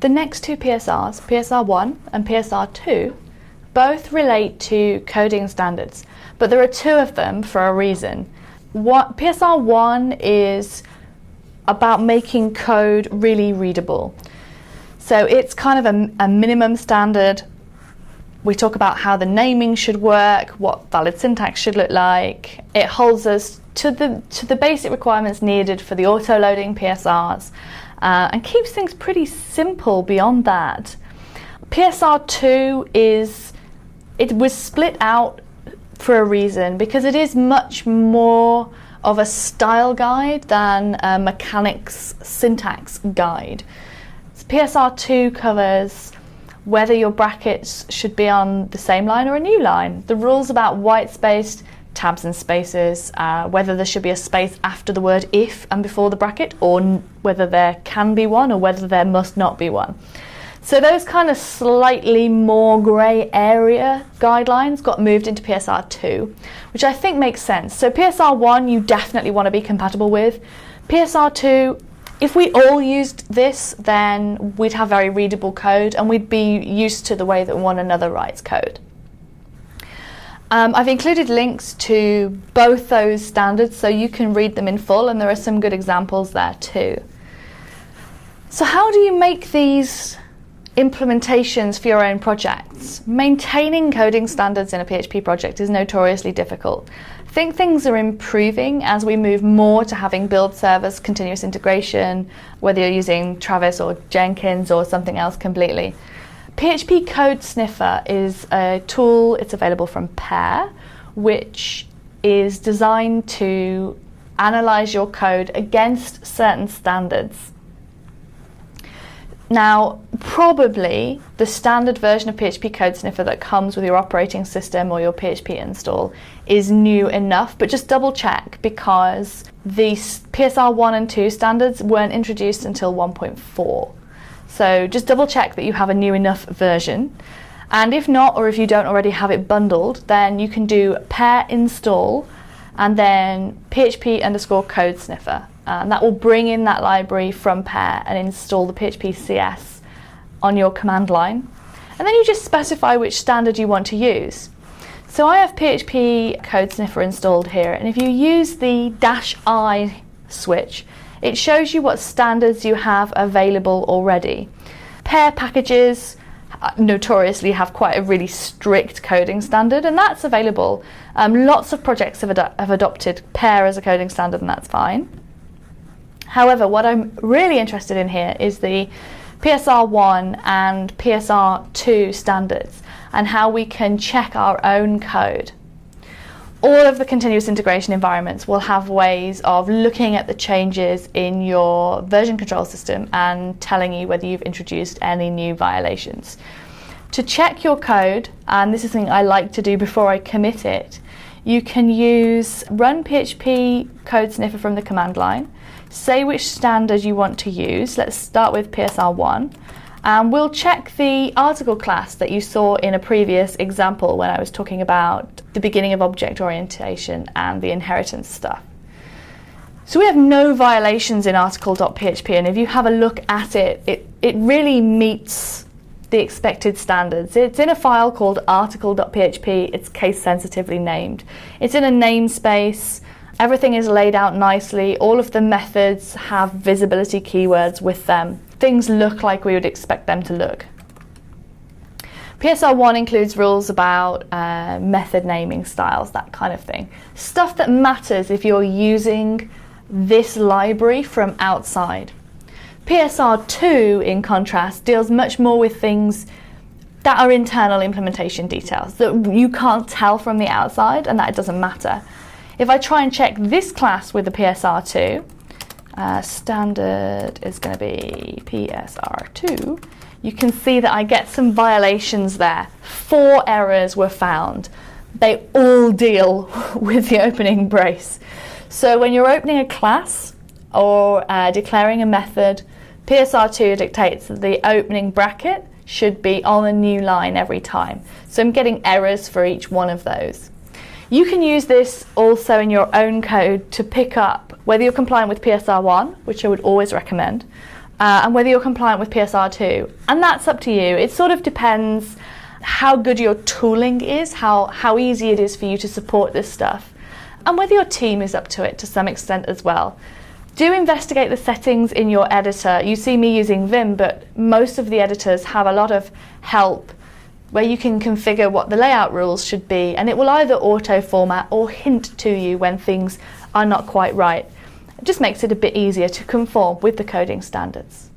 The next two PSRs, PSR1 and PSR2, both relate to coding standards, but there are two of them for a reason. PSR1 is about making code really readable. So it's kind of a minimum standard. We talk about how the naming should work, what valid syntax should look like. It holds us to the basic requirements needed for the auto-loading PSRs and keeps things pretty simple beyond that. PSR2 it was split out for a reason, because it is much more of a style guide than a mechanics syntax guide. So PSR2 covers whether your brackets should be on the same line or a new line, the rules about white space, tabs and spaces, whether there should be a space after the word if and before the bracket, or whether there can be one or whether there must not be one. So those kind of slightly more grey area guidelines got moved into PSR2, which I think makes sense. So PSR1 you definitely want to be compatible with. PSR2, if we all used this, then we'd have very readable code and we'd be used to the way that one another writes code. I've included links to both those standards so you can read them in full, and there are some good examples there too. So how do you make these implementations for your own projects? Maintaining coding standards in a PHP project is notoriously difficult. I think things are improving as we move more to having build servers, continuous integration, whether you're using Travis or Jenkins or something else completely. PHP Code Sniffer is a tool, it's available from Pair, which is designed to analyze your code against certain standards. Now, probably the standard version of PHP Code Sniffer that comes with your operating system or your PHP install is new enough, but just double check, because the PSR 1 and 2 standards weren't introduced until 1.4. So just double check that you have a new enough version. And if not, or if you don't already have it bundled, then you can do pair install and then PHP_code sniffer. And that will bring in that library from pair and install the PHP CS on your command line. And then you just specify which standard you want to use. So I have PHP Code Sniffer installed here, and if you use the -I switch, it shows you what standards you have available already. Pair packages notoriously have quite a really strict coding standard, and that's available. Lots of projects have adopted pair as a coding standard, and that's fine. However, what I'm really interested in here is the PSR1 and PSR2 standards and how we can check our own code. All of the continuous integration environments will have ways of looking at the changes in your version control system and telling you whether you've introduced any new violations. To check your code, and this is something I like to do before I commit it, you can use run PHP Code Sniffer from the command line, say which standard you want to use. Let's start with PSR1, and we'll check the article class that you saw in a previous example when I was talking about the beginning of object orientation and the inheritance stuff. So we have no violations in article.php, and if you have a look at it, it really meets the expected standards. It's in a file called article.php, it's case sensitively named. It's in a namespace, everything is laid out nicely, all of the methods have visibility keywords with them. Things look like we would expect them to look. PSR1 includes rules about method naming styles, that kind of thing. Stuff that matters if you're using this library from outside. PSR2, in contrast, deals much more with things that are internal implementation details that you can't tell from the outside, and that it doesn't matter. If I try and check this class with the PSR2, standard is going to be PSR2, you can see that I get some violations there. 4 errors were found. They all deal with the opening brace. So when you're opening a class or declaring a method, PSR2 dictates that the opening bracket should be on a new line every time. So I'm getting errors for each one of those. You can use this also in your own code to pick up whether you're compliant with PSR1, which I would always recommend, and whether you're compliant with PSR2. And that's up to you. It sort of depends how good your tooling is, how easy it is for you to support this stuff, and whether your team is up to it to some extent as well. Do investigate the settings in your editor. You see me using Vim, but most of the editors have a lot of help where you can configure what the layout rules should be, and it will either auto-format or hint to you when things are not quite right. It just makes it a bit easier to conform with the coding standards.